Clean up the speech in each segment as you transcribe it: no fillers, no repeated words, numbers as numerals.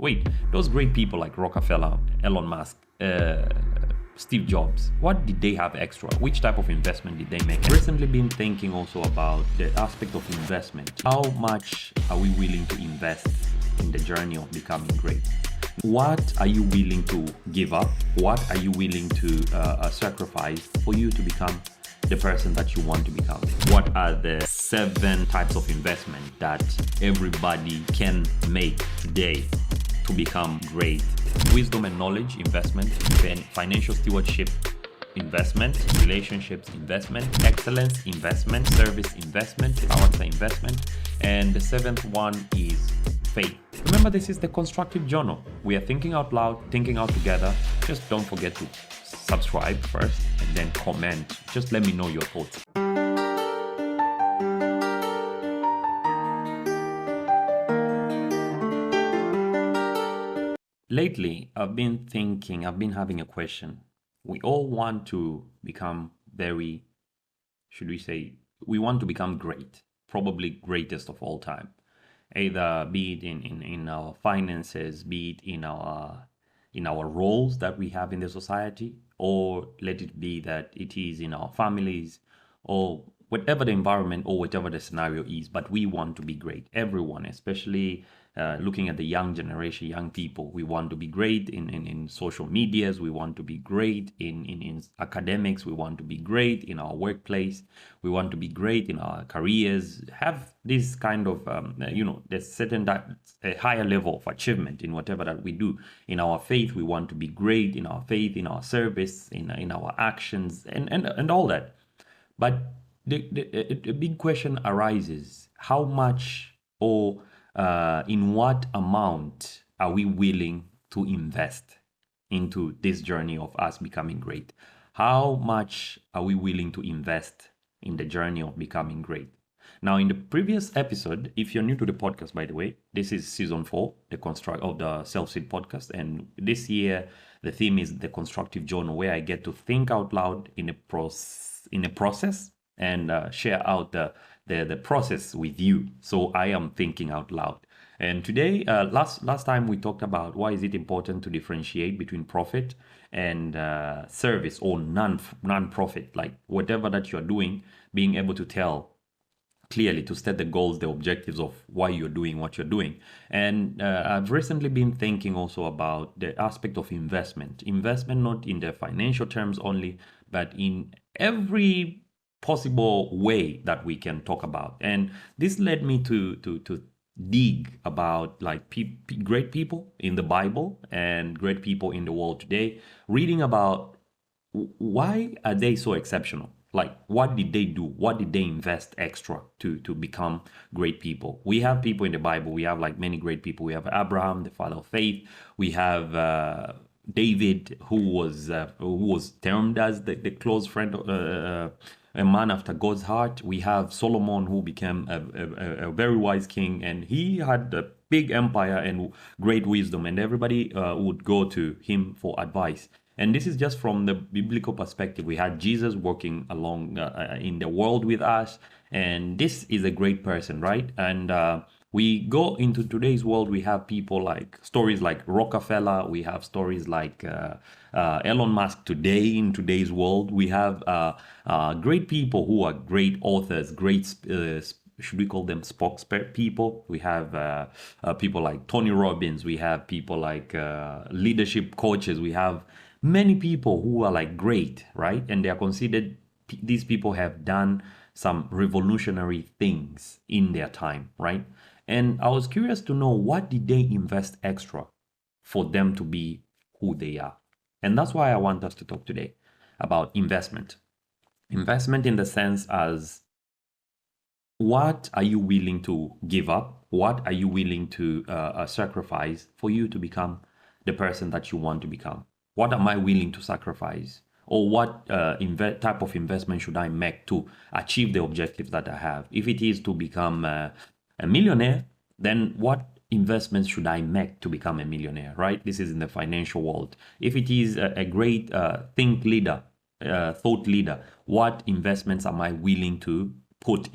Wait, those great people like Rockerfeller, Elon Musk, Steve Jobs, what did they have extra? Which type of investment did they make? I've recently been thinking also about the aspect of investment. How much are we willing to invest in the journey of becoming great? What are you willing to give up? What are you willing to sacrifice for you to become the person that you want to become? What are the 7 types of investment that everybody can make today to become great? Wisdom and knowledge investment, financial stewardship investment, relationships investment, excellence investment, service investment, character investment, and the 7th one is faith. Remember, this is the constructive journal. We are thinking out loud, thinking out together. Just don't forget to subscribe first and then comment. Just let me know your thoughts. Lately, I've been having a question. We all want to become we want to become great, probably greatest of all time. Either be it in our finances, be it in our roles that we have in the society, or let it be that it is in our families, or whatever the environment or whatever the scenario is. But we want to be great. Everyone, especially looking at the young generation, young people, we want to be great in social medias. We want to be great in academics. We want to be great in our workplace. We want to be great in our careers. Have this kind of, there's a higher level of achievement in whatever that we do. In our faith, we want to be great in our faith, in our service, in our actions, and all that. But the big question arises: how much or in what amount are we willing to invest into this journey of us becoming great? How much are we willing to invest in the journey of becoming great? Now, in the previous episode, if you're new to the podcast, by the way, this is season 4, the Self-Seed Podcast, and this year the theme is the constructive journal, where I get to think out loud in a process and share out the process with you. So I am thinking out loud. And today, last time we talked about why is it important to differentiate between profit and service or non-profit, like whatever that you're doing, being able to tell clearly, to set the goals, the objectives of why you're doing what you're doing. And I've recently been thinking also about the aspect of investment not in the financial terms only, but in every possible way that we can talk about. And this led me to dig about like great people in the Bible and great people in the world today, reading about why are they so exceptional. Like, what did they do? What did they invest extra to become great people? We have people in the Bible. We have like many great people. We have Abraham, the father of faith. We have David, who was termed as the close friend, a man after God's heart. We have Solomon, who became a very wise king, and he had a big empire and great wisdom, and everybody would go to him for advice. And this is just from the biblical perspective. We had Jesus working along in the world with us, and this is a great person, right? And we go into today's world, we have stories like Rockerfeller, we have stories like Elon Musk today in today's world. We have great people who are great authors, great should we call them spokespeople? We have people like Tony Robbins, we have people like leadership coaches, we have many people who are like great, right? And they are considered, these people have done some revolutionary things in their time, right? And I was curious to know, what did they invest extra for them to be who they are? And that's why I want us to talk today about investment. Investment in the sense as, what are you willing to give up? What are you willing to sacrifice for you to become the person that you want to become? What am I willing to sacrifice? Or what type of investment should I make to achieve the objectives that I have? If it is to become a millionaire, then what investments should I make to become a millionaire, right? This is in the financial world. If it is a great thought leader, what investments am I willing to put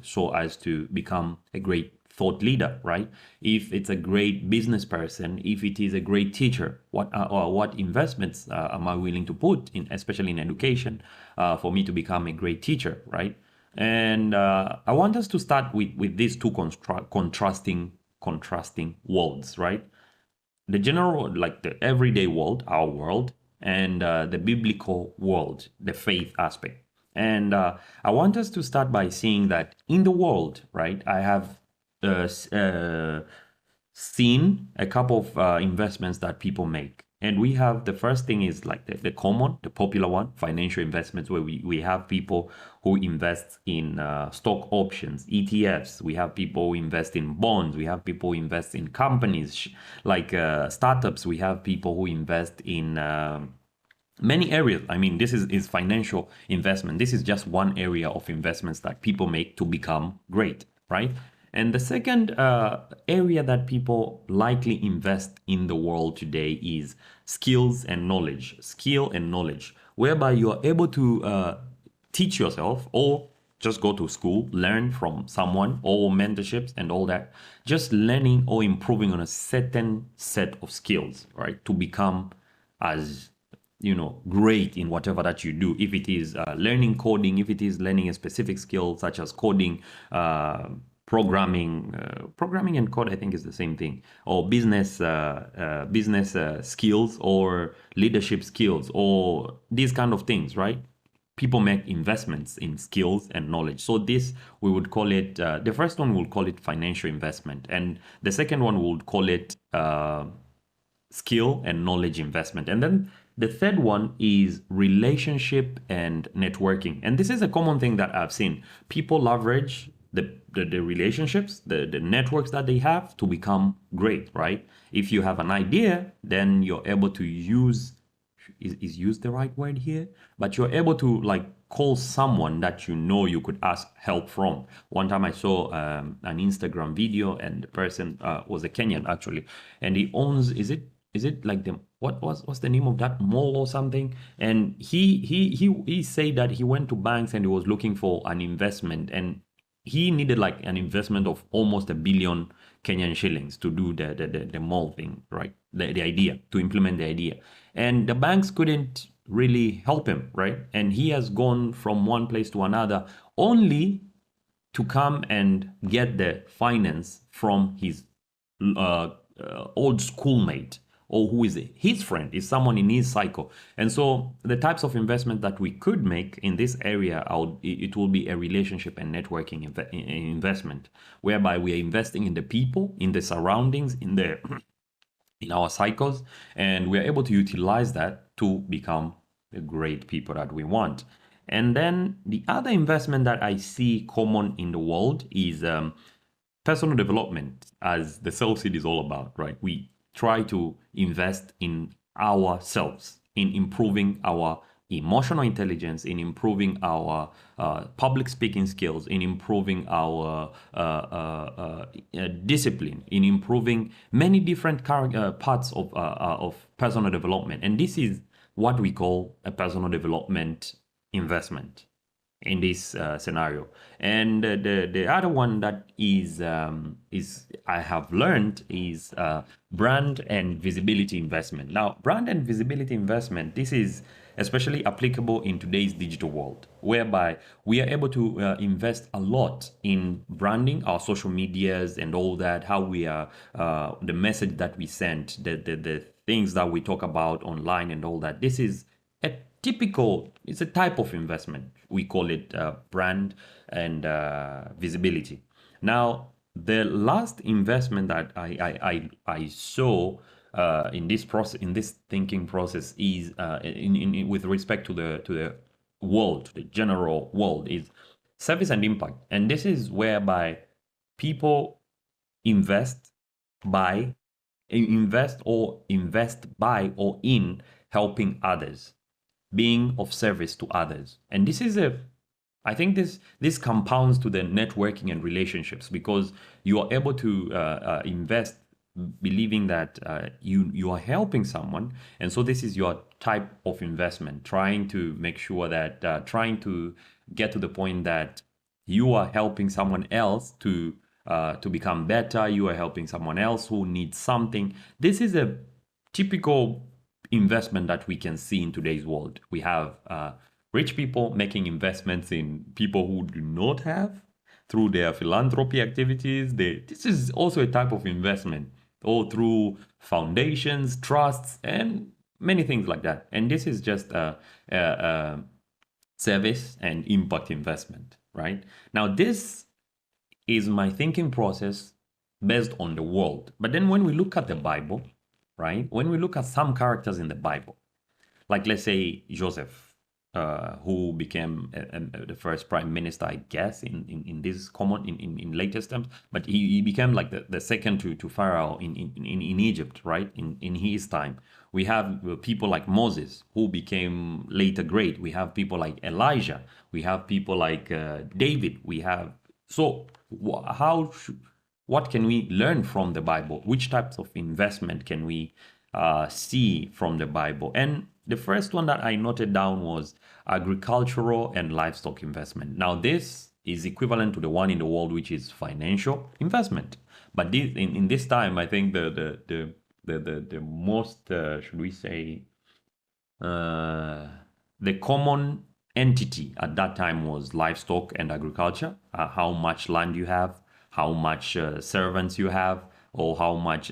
so as to become a great thought leader, right? If it's a great business person, if it is a great teacher, what investments am I willing to put in, especially in education, for me to become a great teacher, right? And I want us to start with these two contrasting worlds, right? The general, like the everyday world, our world, and the biblical world, the faith aspect. And I want us to start by seeing that in the world, right, I have seen a couple of investments that people make. And we have the first thing is like the common, the popular one, financial investments, where we have people who invest in stock options, ETFs. We have people who invest in bonds. We have people who invest in companies like startups. We have people who invest in many areas. I mean, this is financial investment. This is just one area of investments that people make to become great, right? And the second area that people likely invest in the world today is skills and knowledge, skill and knowledge, whereby you are able to teach yourself or just go to school, learn from someone or mentorships and all that, just learning or improving on a certain set of skills, right? To become as great in whatever that you do. If it is learning coding, if it is learning a specific skill such as coding, programming and code, I think is the same thing, or business skills or leadership skills or these kind of things, right? People make investments in skills and knowledge. So this, we would call it, the first one we'll call it financial investment, and the second one we'll call it skill and knowledge investment. And then the third one is relationship and networking. And this is a common thing that I've seen. People leverage the relationships, the networks that they have to become great, right? If you have an idea, then you're able to use, is use the right word here? But you're able to like call someone that you could ask help from. One time I saw an Instagram video, and the person was a Kenyan actually, and he owns, is it like the what's the name of that mall or something? And he said that he went to banks and he was looking for an investment, and he needed like an investment of almost 1 billion Kenyan shillings to do the mall thing, right? The idea, to implement the idea. And the banks couldn't really help him, right? And he has gone from one place to another only to come and get the finance from his old schoolmate, or who is his friend, is someone in his cycle. And so the types of investment that we could make in this area, it will be a relationship and networking investment, whereby we are investing in the people, in the surroundings, in our cycles, and we are able to utilize that to become the great people that we want. And then the other investment that I see common in the world is personal development, as the Self Seed is all about, right? We try to invest in ourselves, in improving our emotional intelligence, in improving our public speaking skills, in improving our discipline, in improving many different parts of personal development. And this is what we call a personal development investment in this scenario. And the other one that is I have learned is brand and visibility investment. Now, brand and visibility investment, this is especially applicable in today's digital world, whereby we are able to invest a lot in branding our social medias and all that, how we are, the message that we send, the things that we talk about online and all that. This is it's a type of investment. We call it brand and visibility. Now, the last investment that I saw in this process, in this thinking process, is with respect to the world, the general world, is service and impact. And this is whereby people invest by invest by or in helping others, being of service to others. And this is I think this compounds to the networking and relationships, because you are able to invest believing that you are helping someone. And so this is your type of investment, trying to make sure that trying to get to the point that you are helping someone else to to become better. You are helping someone else who needs something. This is a typical investment that we can see in today's world. We have rich people making investments in people who do not have through their philanthropy activities. This is also a type of investment, or through foundations, trusts, and many things like that. And this is just a service and impact investment, right? Now, this is my thinking process based on the world. But then when we look at the Bible, right? When we look at some characters in the Bible, like let's say Joseph, who became the first prime minister, I guess, in this common in latest terms, but he became like the second to Pharaoh in Egypt, right? In his time. We have people like Moses, who became later great. We have people like Elijah. We have people like David. We have so how should what can we learn from the Bible? Which types of investment can we see from the Bible? And the first one that I noted down was agricultural and livestock investment. Now, this is equivalent to the one in the world, which is financial investment. But this, in this time, I think the most should we say the common entity at that time was livestock and agriculture. How much land you have, how much servants you have, or how much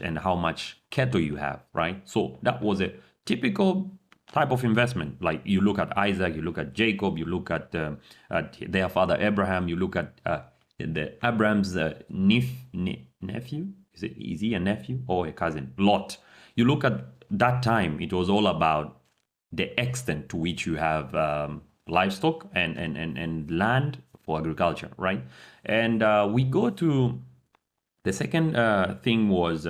cattle you have, right? So that was a typical type of investment. Like you look at Isaac, you look at Jacob, you look at their father Abraham, you look at the Abraham's nephew. Is he a nephew or a cousin? Lot. You look at that time; it was all about the extent to which you have livestock and land for agriculture, right? And we go to the second thing was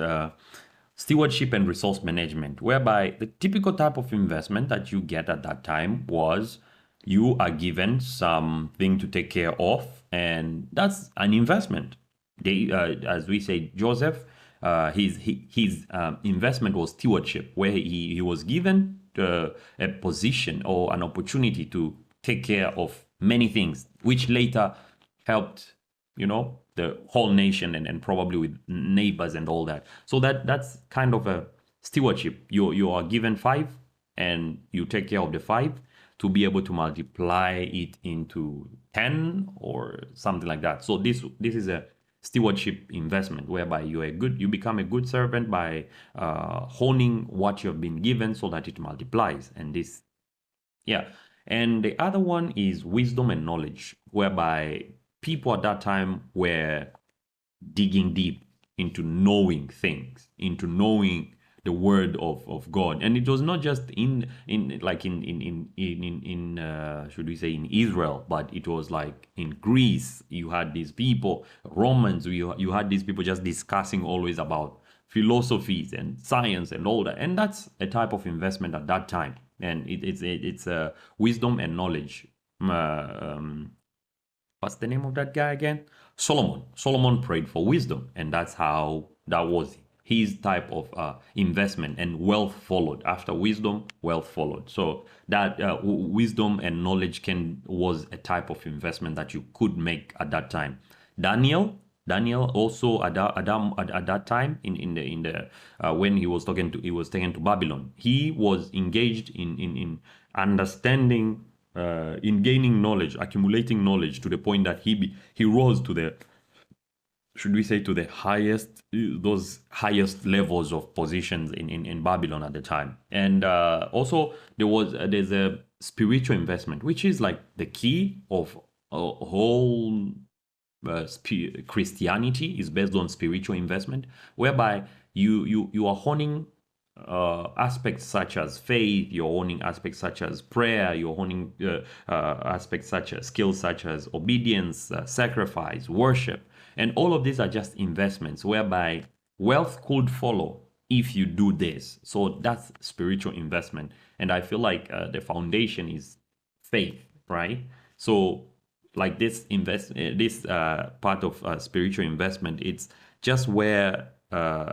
stewardship and resource management, whereby the typical type of investment that you get at that time was you are given something to take care of, and that's an investment. They, as we say, Joseph, his investment was stewardship, where he was given a position or an opportunity to take care of many things, which later helped, the whole nation and probably with neighbors and all that. So that's kind of a stewardship. You are given five and you take care of the five to be able to multiply it into 10 or something like that. So this is a stewardship investment whereby you become a good servant by honing what you have been given so that it multiplies. And this, yeah. And the other one is wisdom and knowledge, whereby people at that time were digging deep into knowing things, into knowing the word of God. And it was not just in should we say in Israel, but it was like in Greece. You had these people, Romans, you had these people just discussing always about philosophies and science and all that. And that's a type of investment at that time. And it's wisdom and knowledge. What's the name of that guy again? Solomon prayed for wisdom, and that was his type of investment, and wealth followed. After wisdom, wealth followed. So that wisdom and knowledge was a type of investment that you could make at that time. Daniel also at that time in the when he was taken to Babylon, he was engaged in understanding, in gaining knowledge, accumulating knowledge to the point that he rose to the, should we say, to the those highest levels of positions in Babylon at the time. And also there's a spiritual investment, which is like the key of a whole Christianity is based on spiritual investment, whereby you are honing aspects such as faith, you're owning aspects such as prayer, you're owning aspects such as skills such as obedience, sacrifice, worship, and all of these are just investments whereby wealth could follow if you do this. So that's spiritual investment, and I feel like the foundation is faith, right? So like this part of spiritual investment, it's just where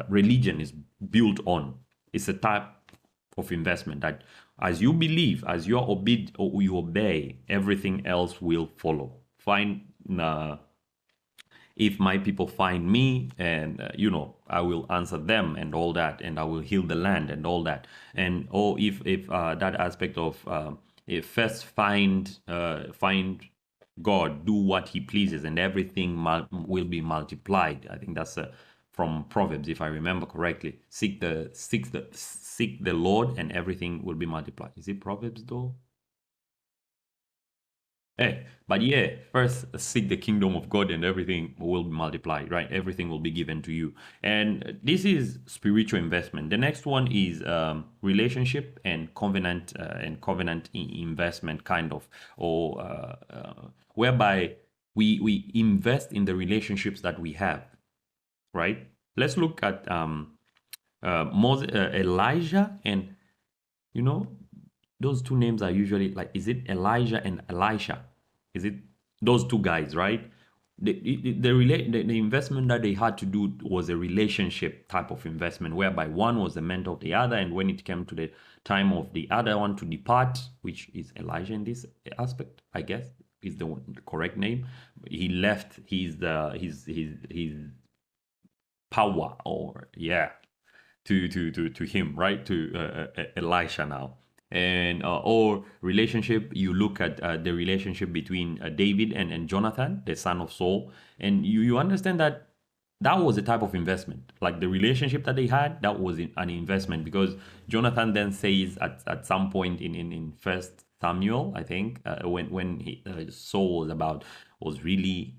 religion is built on. It's a type of investment that as you believe, as you obey, everything else will follow. Find if my people find me, and I will answer them and all that, and I will heal the land and all that. And or if that aspect of if first find God, do what he pleases, and everything will be multiplied. I think that's from Proverbs, if I remember correctly. Seek the Lord, and everything will be multiplied. Is it Proverbs though? But yeah, first seek the kingdom of God, and everything will be multiplied, right? Everything will be given to you. And this is spiritual investment. The next one is relationship and covenant investment, kind of, or whereby we invest in the relationships that we have, right? Let's look at Elijah, and you know, those two names are usually like, is it Elijah and Elisha? Is it those two guys, right? The investment that they had to do was a relationship type of investment, whereby one was the mentor of the other, and when it came to the time of the other one to depart, which is Elijah in this aspect, I guess is the correct name, he left his power, or yeah, to him, right, to Elisha now. And or relationship, you look at the relationship between David and Jonathan, the son of Saul, and you understand that that was a type of investment. Like the relationship that they had, that was an investment, because Jonathan then says at some point in First Samuel, I think, when Saul was really,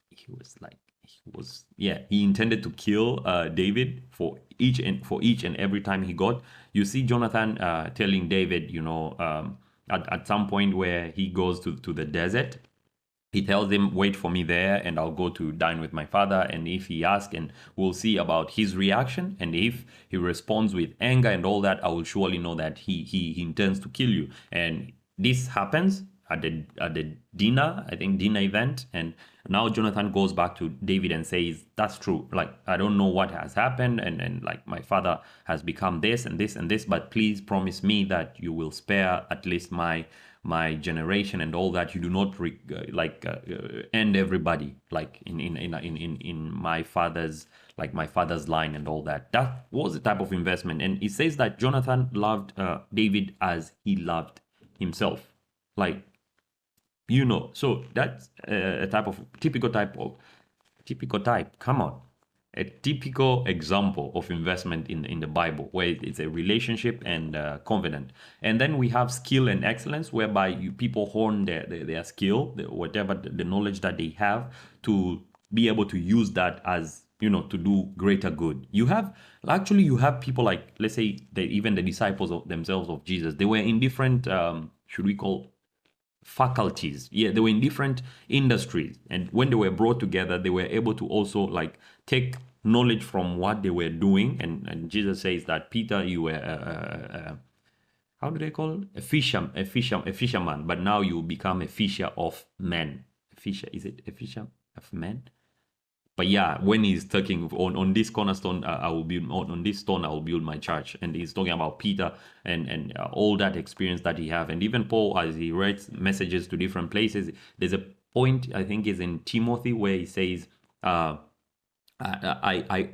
he was like, he intended to kill David for each and every time he got. You see Jonathan telling David, at some point where he goes to the desert, he tells him, wait for me there, and I'll go to dine with my father. And if he asks, and we'll see about his reaction, and if he responds with anger and all that, I will surely know that he intends to kill you. And this happens at the dinner, I think dinner event. And now Jonathan goes back to David and says, that's true. Like, I don't know what has happened, and like my father has become this and this and this, but please promise me that you will spare at least my generation and all that. You do not end everybody, like in my father's line and all that. That was the type of investment. And it says that Jonathan loved David as he loved himself, like, so that's a typical type, come on, a typical example of investment in the Bible, where it's a relationship and covenant. And then we have skill and excellence, whereby people hone their skill, whatever the knowledge that they have, to be able to use that as, to do greater good. You have people like, let's say, even the disciples of themselves of Jesus, they were in different, should we call, faculties. Yeah, they were in different industries, and when they were brought together, they were able to also like take knowledge from what they were doing. And Jesus says that, Peter, you were how do they call it, a fisherman, but now you become a fisher of men. Is it a fisher of men? But yeah, when he's talking on this cornerstone, I will build on this stone, I will build my church, and he's talking about Peter and all that experience that he have. And even Paul, as he writes messages to different places, there's a point, I think is in Timothy, where he says, I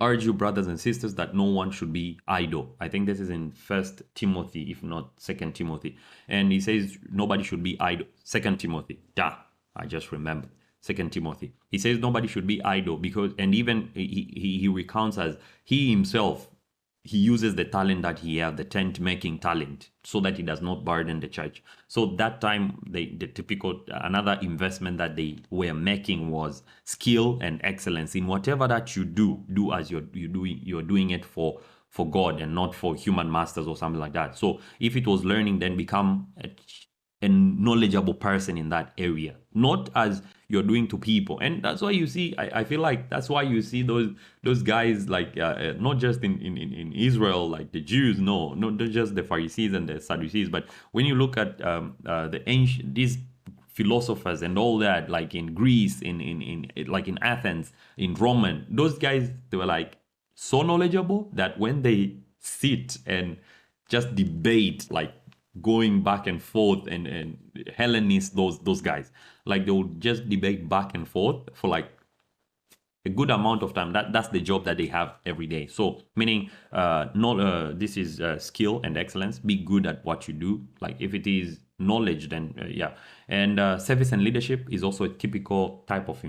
urge you, brothers and sisters, that no one should be idle. I think this is in First Timothy, if not Second Timothy. And he says nobody should be idle. Second Timothy. I just remembered. Second Timothy. He says nobody should be idle, because, and even he recounts as he himself, he uses the talent that he has, the tent making talent, so that he does not burden the church. So that time, the typical, another investment that they were making was skill and excellence in whatever that you do as you're doing it for God, and not for human masters or something like that. So if it was learning, then become a knowledgeable person in that area, not as you're doing to people. And that's why you see, I feel like that's why you see those guys, like not just in Israel, like the Jews, not just the Pharisees and the Sadducees, but when you look at the ancient, these philosophers and all that, like in Greece, in like in Athens, in Roman, those guys, they were like so knowledgeable that when they sit and just debate, like going back and forth, and Hellenists, those guys, like they would just debate back and forth for like a good amount of time. That's the job that they have every day. So meaning, not this is skill and excellence. Be good at what you do. Like if it is knowledge, then yeah. And service and leadership is also a typical type of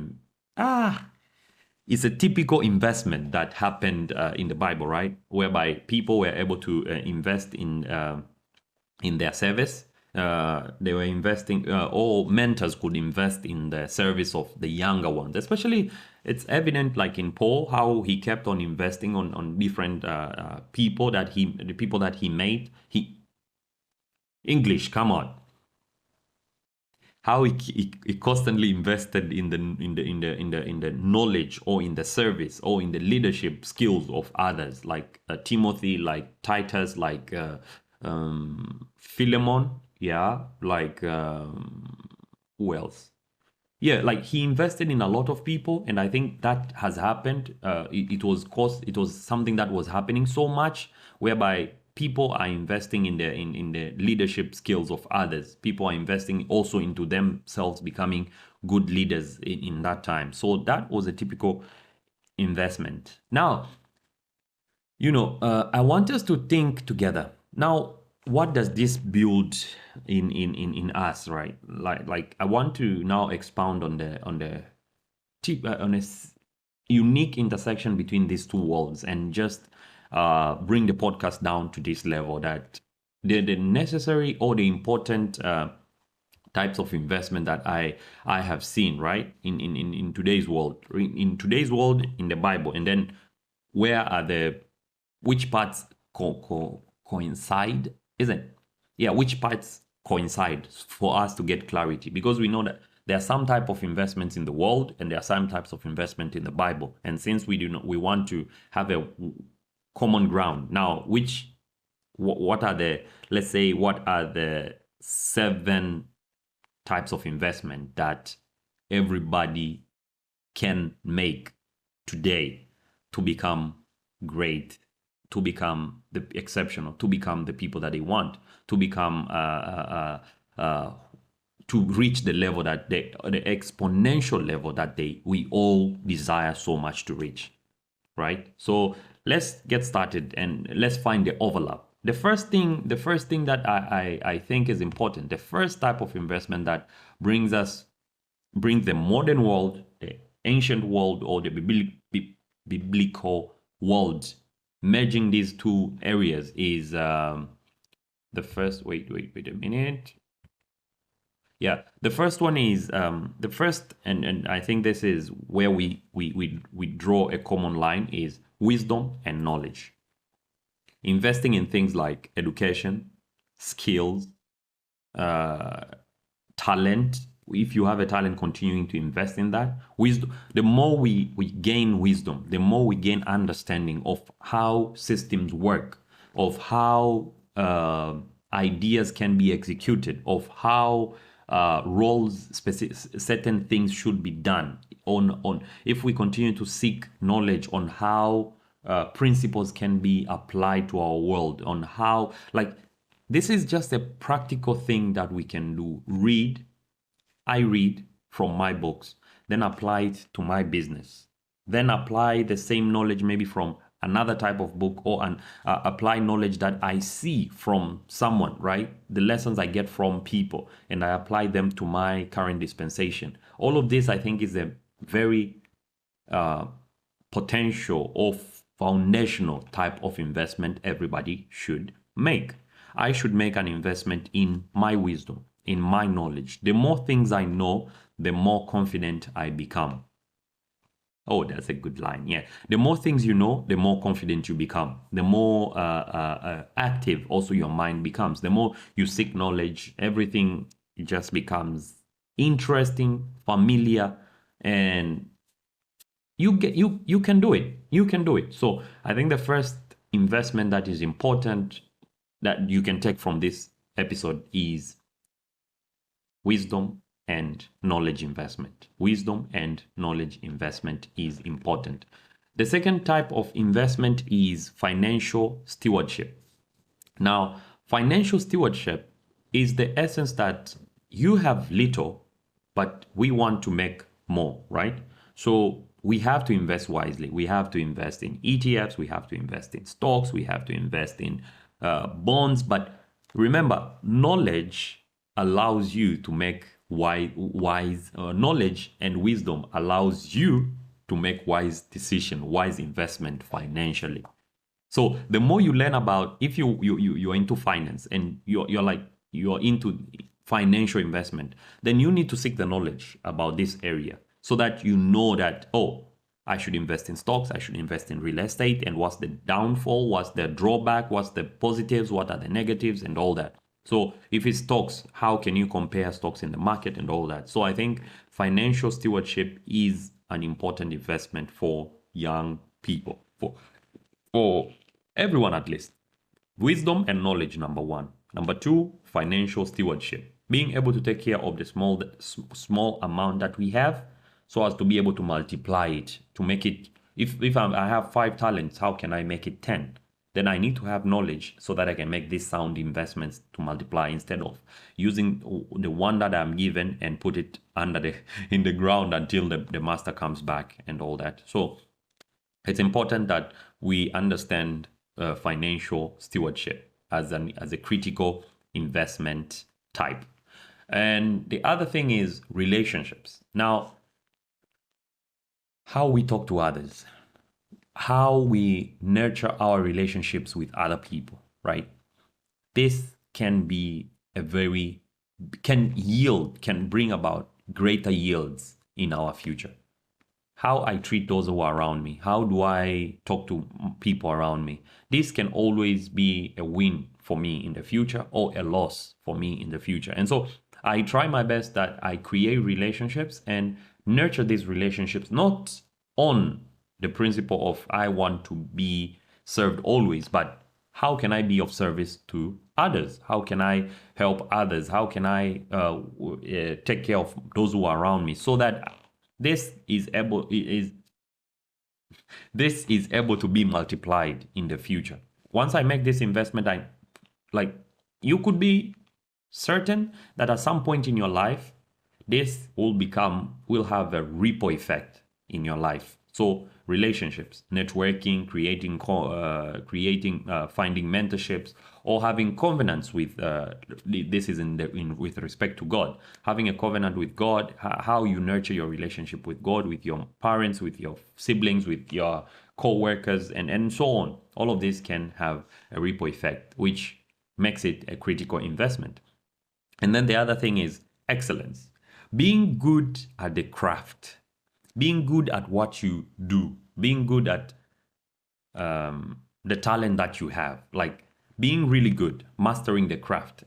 it's a typical investment that happened in the Bible, right? Whereby people were able to invest in their service. They were investing, or mentors could invest in the service of the younger ones. Especially, it's evident, like in Paul, how he kept on investing on different people the people that he made. English, come on. How he constantly invested in the knowledge, or in the service, or in the leadership skills of others, like Timothy, like Titus, like Philemon, yeah, like who else? Yeah, like he invested in a lot of people, and I think that has happened. It was something that was happening so much, whereby people are investing in the leadership skills of others. People are investing also into themselves becoming good leaders in that time. So that was a typical investment. Now, I want us to think together. Now, what does this build in us, right? Like I want to now expound on the on a unique intersection between these two worlds, and just bring the podcast down to this level, that the necessary or the important types of investment that I have seen, right, in today's world, in today's world, in the Bible. And then where are which parts coincide, isn't it? Yeah, which parts coincide for us to get clarity, because we know that there are some type of investments in the world, and there are some types of investment in the Bible. And since we want to have a common ground now, what are the, let's say, what are the 7 types of investment that everybody can make today to become great, to become the exceptional, to become the people that they want, to become to reach the level that the exponential level that we all desire so much to reach, right? So let's get started and let's find the overlap. The first thing that I think is important, the first type of investment that brings the modern world, the ancient world, or the biblical world, merging these two areas, is the first. Wait a minute. Yeah, the first one is the first, and I think this is where we draw a common line, is wisdom and knowledge. Investing in things like education, skills, talent. If you have a talent, continuing to invest in that. Wisdom. The more we gain wisdom, the more we gain understanding of how systems work, of how ideas can be executed, of how roles, certain things should be done. If we continue to seek knowledge on how principles can be applied to our world, on how, like, this is just a practical thing that we can do. I read from my books, then apply it to my business, then apply the same knowledge maybe from another type of book, or apply knowledge that I see from someone, right? The lessons I get from people, and I apply them to my current dispensation. All of this, I think, is a very potential or foundational type of investment everybody should make. I should make an investment in my wisdom, in my knowledge. The more things I know, the more confident I become. Oh, that's a good line. Yeah. The more things you know, the more confident you become. The more active also your mind becomes. The more you seek knowledge, everything just becomes interesting, familiar, and you can do it. You can do it. So I think the first investment that is important that you can take from this episode is wisdom and knowledge investment. Wisdom and knowledge investment is important. The second type of investment is financial stewardship. Now, financial stewardship is the essence that you have little, but we want to make more, right? So we have to invest wisely. We have to invest in ETFs. We have to invest in stocks. We have to invest in bonds. But remember, knowledge allows you to make wise knowledge and wisdom allows you to make wise decision, wise investment financially. So the more you learn about, if you're into finance and you're into financial investment, then you need to seek the knowledge about this area so that you know that, oh, I should invest in stocks, I should invest in real estate, and what's the downfall, what's the drawback, what's the positives, what are the negatives, and all that. So if it's stocks, how can you compare stocks in the market and all that? So I think financial stewardship is an important investment for young people, for everyone at least. Wisdom and knowledge, number one. Number two, financial stewardship. Being able to take care of the small amount that we have so as to be able to multiply it, to make it, if I have 5 talents, how can I make it 10? Then I need to have knowledge so that I can make these sound investments to multiply instead of using the one that I'm given and put it in the ground until the master comes back and all that. So it's important that we understand financial stewardship as a critical investment type. And the other thing is relationships. Now, how we talk to others, how we nurture our relationships with other people, right? This can be can bring about greater yields in our future. How I treat those who are around me, how do I talk to people around me? This can always be a win for me in the future or a loss for me in the future. And so I try my best that I create relationships and nurture these relationships, not on the principle of I want to be served always, but how can I be of service to others? How can I help others? How can I take care of those who are around me so that this is able to be multiplied in the future. Once I make this investment, you could be certain that at some point in your life, this will have a ripple effect in your life. So relationships, networking, finding mentorships, or having covenants with this is with respect to God. Having a covenant with God, how you nurture your relationship with God, with your parents, with your siblings, with your co-workers, and so on. All of this can have a ripple effect, which makes it a critical investment. And then the other thing is excellence. Being good at the craft, being good at what you do, being good at the talent that you have, like being really good, mastering the craft.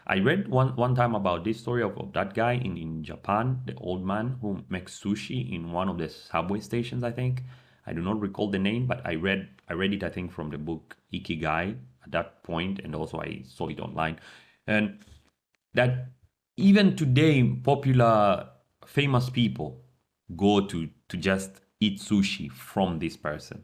I read one time about this story of that guy in Japan, the old man who makes sushi in one of the subway stations, I think. I do not recall the name, but I read it, I think, from the book Ikigai at that point, and also I saw it online. And that even today, popular, famous people go to just eat sushi from this person.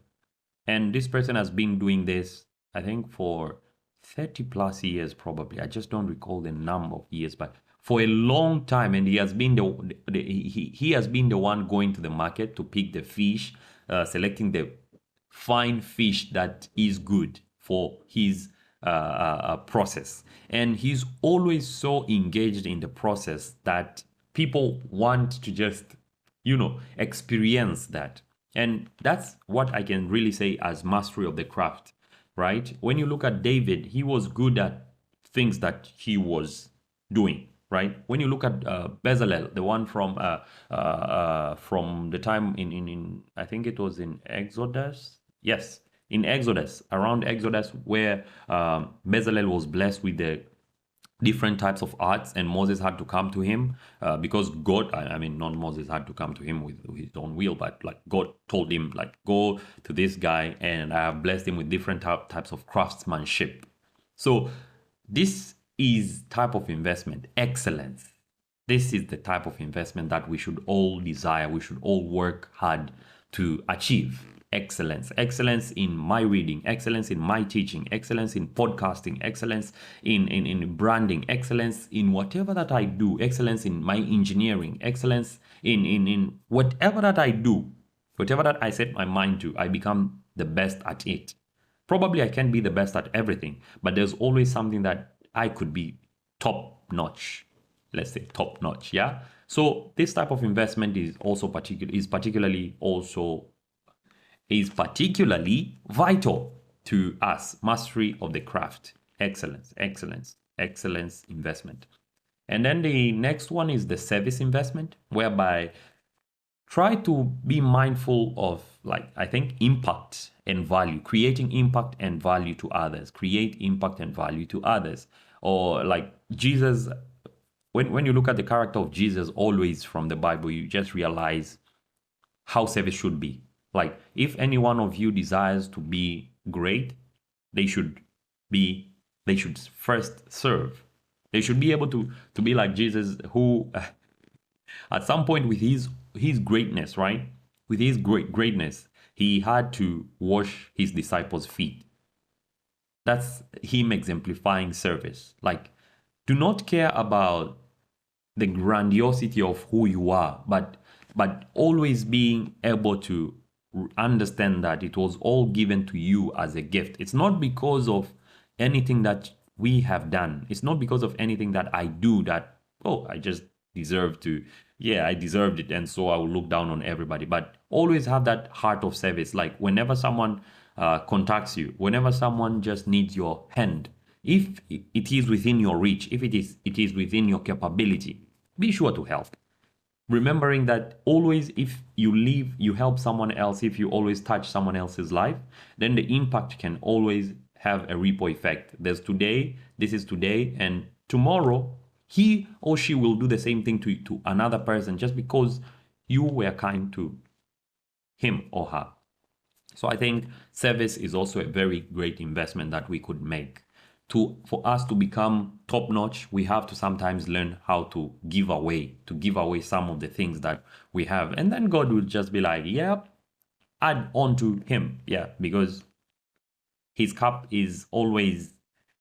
And this person has been doing this, I think, for 30 plus years, probably. I just don't recall the number of years, but for a long time. And he has been he has been the one going to the market to pick the fish, selecting the fine fish that is good for his process. And he's always so engaged in the process that people want to just, experience that. And that's what I can really say as mastery of the craft, right? When you look at David, he was good at things that he was doing, right? When you look at Bezalel, the one from the time in I think it was in Exodus. Yes, in Exodus, around Exodus, where Bezalel was blessed with the different types of arts, and Moses had to come to him because God, not Moses had to come to him with his own will, but like God told him, like, go to this guy and I have blessed him with different types of craftsmanship. So this is type of investment, excellence. This is the type of investment that we should all desire. We should all work hard to achieve. Excellence in my reading, excellence in my teaching, excellence in podcasting, excellence in branding, excellence in whatever that I do, excellence in my engineering, excellence in whatever that I do. Whatever that I set my mind to, I become the best at it. Probably I can be the best at everything, but there's always something that I could be top notch. Let's say top notch, yeah. So this type of investment is particularly vital to us. Mastery of the craft, excellence investment. And then the next one is the service investment, whereby try to be mindful of, like, I think, impact and value, creating impact and value to others, create impact and value to others. Or like Jesus, when you look at the character of Jesus, always from the Bible, you just realize how service should be. Like, if any one of you desires to be great, they should first serve. They should be able to be like Jesus, who at some point with his greatness, right? With his greatness, he had to wash his disciples' feet. That's him exemplifying service. Like, do not care about the grandiosity of who you are, but always being able to understand that it was all given to you as a gift. It's not because of anything that we have done. It's not because of anything that I do that, oh, I just deserve to, yeah, I deserved it, and so I will look down on everybody. But always have that heart of service. Like, whenever someone contacts you, whenever someone just needs your hand, if it is within your reach, if it is within your capability, be sure to help. Remembering that always, if you help someone else, if you always touch someone else's life, then the impact can always have a ripple effect. This is today, and tomorrow he or she will do the same thing to another person, just because you were kind to him or her. So I think service is also a very great investment that we could make. For us to become top notch, we have to sometimes learn how to give away some of the things that we have. And then God will just be like, yeah, add on to him. Yeah, because his cup is always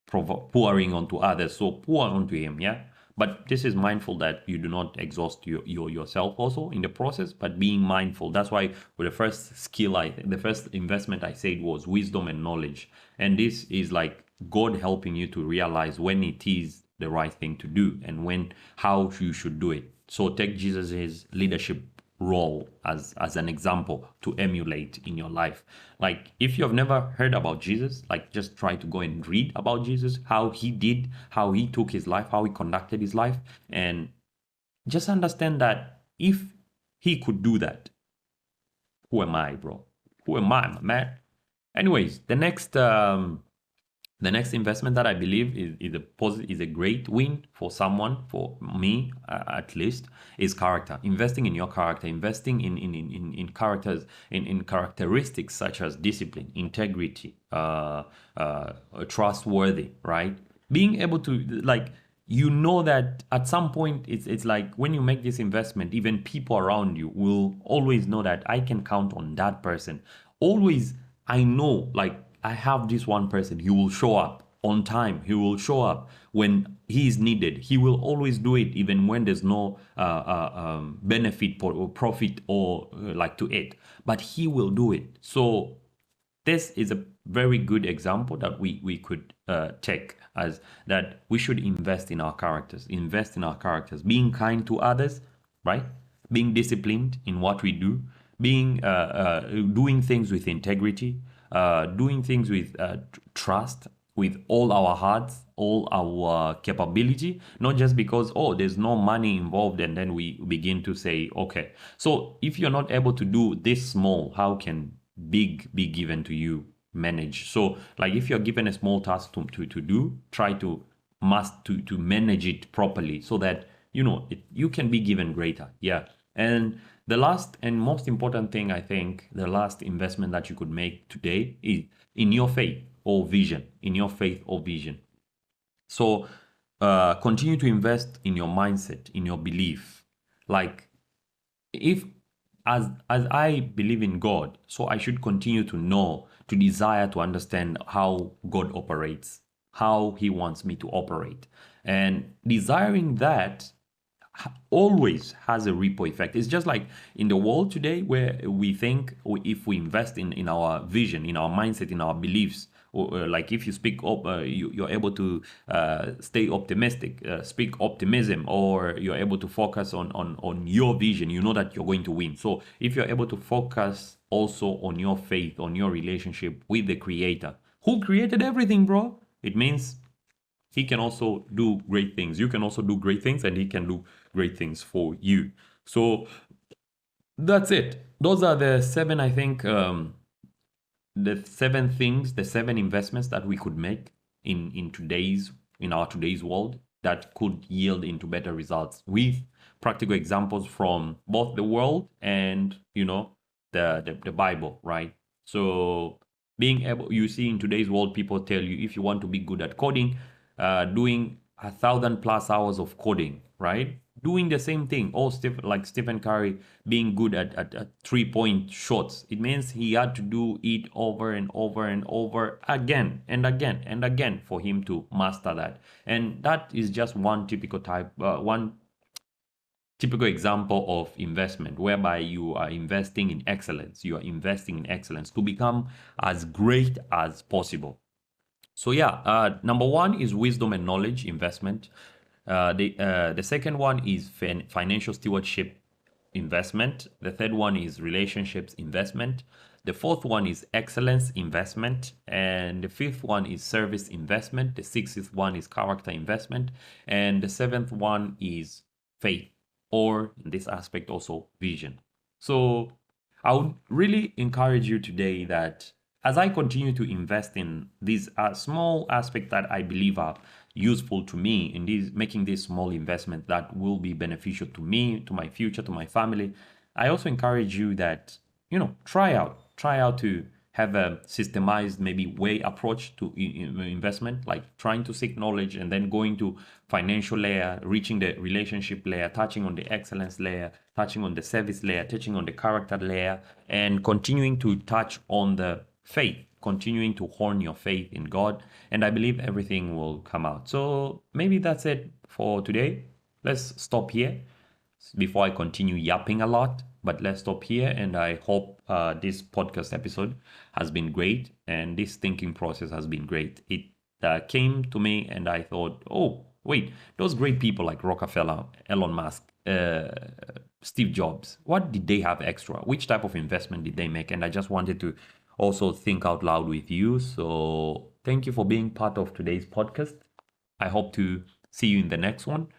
pouring onto others. So pour onto him. Yeah. But this is mindful that you do not exhaust yourself also in the process, but being mindful. That's why with the first the first investment I said was wisdom and knowledge. And this is like God helping you to realize when it is the right thing to do and how you should do it. So take Jesus' leadership role as an example to emulate in your life. Like, if you have never heard about Jesus, like, just try to go and read about Jesus, how he took his life, how he conducted his life, and just understand that if he could do that, who am I, bro? Who am I, my man? Anyways, the next investment that I believe is a great win for someone, for me at least, is character. Investing in your character, investing in characters, in characteristics such as discipline, integrity, trustworthy, right? Being able to, like, you know that at some point it's like when you make this investment, even people around you will always know that I can count on that person. Always, I know, like, I have this one person. He will show up on time. He will show up when he is needed. He will always do it, even when there's no benefit or profit or like to it. But he will do it. So this is a very good example that we could take, as that we should invest in our characters. Invest in our characters. Being kind to others, right? Being disciplined in what we do. Being doing things with integrity. Doing things with trust, with all our hearts, all our capability, not just because, oh, there's no money involved, and then we begin to say, okay. So if you're not able to do this small, how can big be given to you, manage? So, like, if you're given a small task to do, try to manage it properly, so that you can be given greater. Yeah. And the last and most important thing, I think, the last investment that you could make today is in your faith or vision. In your faith or vision. So continue to invest in your mindset, in your belief. Like, if as I believe in God, so I should continue to know, to desire to understand how God operates, how he wants me to operate. And desiring that always has a ripple effect. It's just like in the world today where we think if we invest in our vision, in our mindset, in our beliefs, or like if you speak up, you're able to stay optimistic, speak optimism, or you're able to focus on your vision, you know that you're going to win. So if you're able to focus also on your faith, on your relationship with the creator who created everything, bro, it means he can also do great things. You can also do great things, and he can do great things for you. So that's it. Those are the seven, I think, the seven things, the seven investments that we could make in our today's world that could yield into better results with practical examples from both the world and the Bible, right? So being able, you see, in today's world, people tell you if you want to be good at coding, doing 1,000+ hours of coding, right? Doing the same thing. Or like Stephen Curry being good at 3-point shots. It means he had to do it over and over and over again and again and again for him to master that. And that is just one typical example of investment whereby you are investing in excellence. You are investing in excellence to become as great as possible. So yeah, number one is wisdom and knowledge investment. The second one is financial stewardship investment. The third one is relationships investment. The fourth one is excellence investment. And the fifth one is service investment. The sixth one is character investment. And the seventh one is faith, or in this aspect also vision. So I would really encourage you today that as I continue to invest in these small aspects that I believe are useful to me, in these making this small investment that will be beneficial to me, to my future, to my family, I also encourage you that try out to have a systemized maybe way approach to investment, like trying to seek knowledge and then going to financial layer, reaching the relationship layer, touching on the excellence layer, touching on the service layer, touching on the character layer, and continuing to touch on the faith, continuing to hone your faith in God. And I believe everything will come out. So maybe that's it for today. Let's stop here before I continue yapping a lot. But let's stop here, and I hope this podcast episode has been great, and this thinking process has been great. It came to me, and I thought, oh, wait, those great people like Rockerfeller, Elon Musk, Steve Jobs, what did they have extra? Which type of investment did they make? And I just wanted to also think out loud with you. So thank you for being part of today's podcast. I hope to see you in the next one.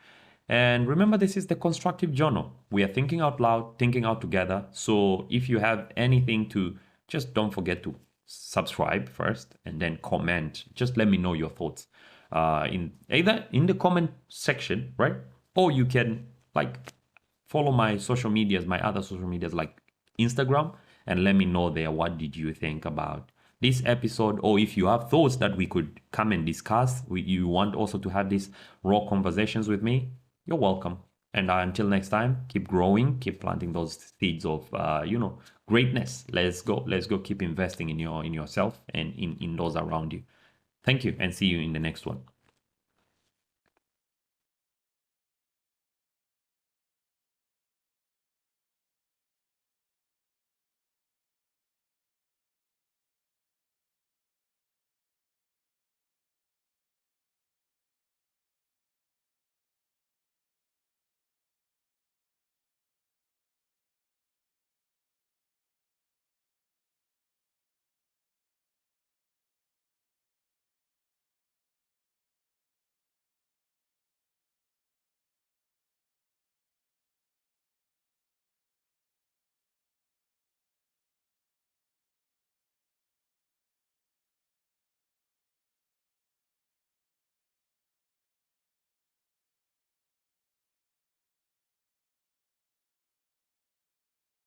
And remember, this is the constructive journal. We are thinking out loud, thinking out together. So if you have anything to, just don't forget to subscribe first and then comment. Just let me know your thoughts in either in the comment section, right? Or you can follow my social medias, my other social medias like Instagram, and let me know there what did you think about this episode, or if you have thoughts that we could come and discuss, you want also to have these raw conversations with me, you're welcome. And until next time, keep growing, keep planting those seeds of greatness. Let's go keep investing in yourself and in those around you. Thank you, and see you in the next one.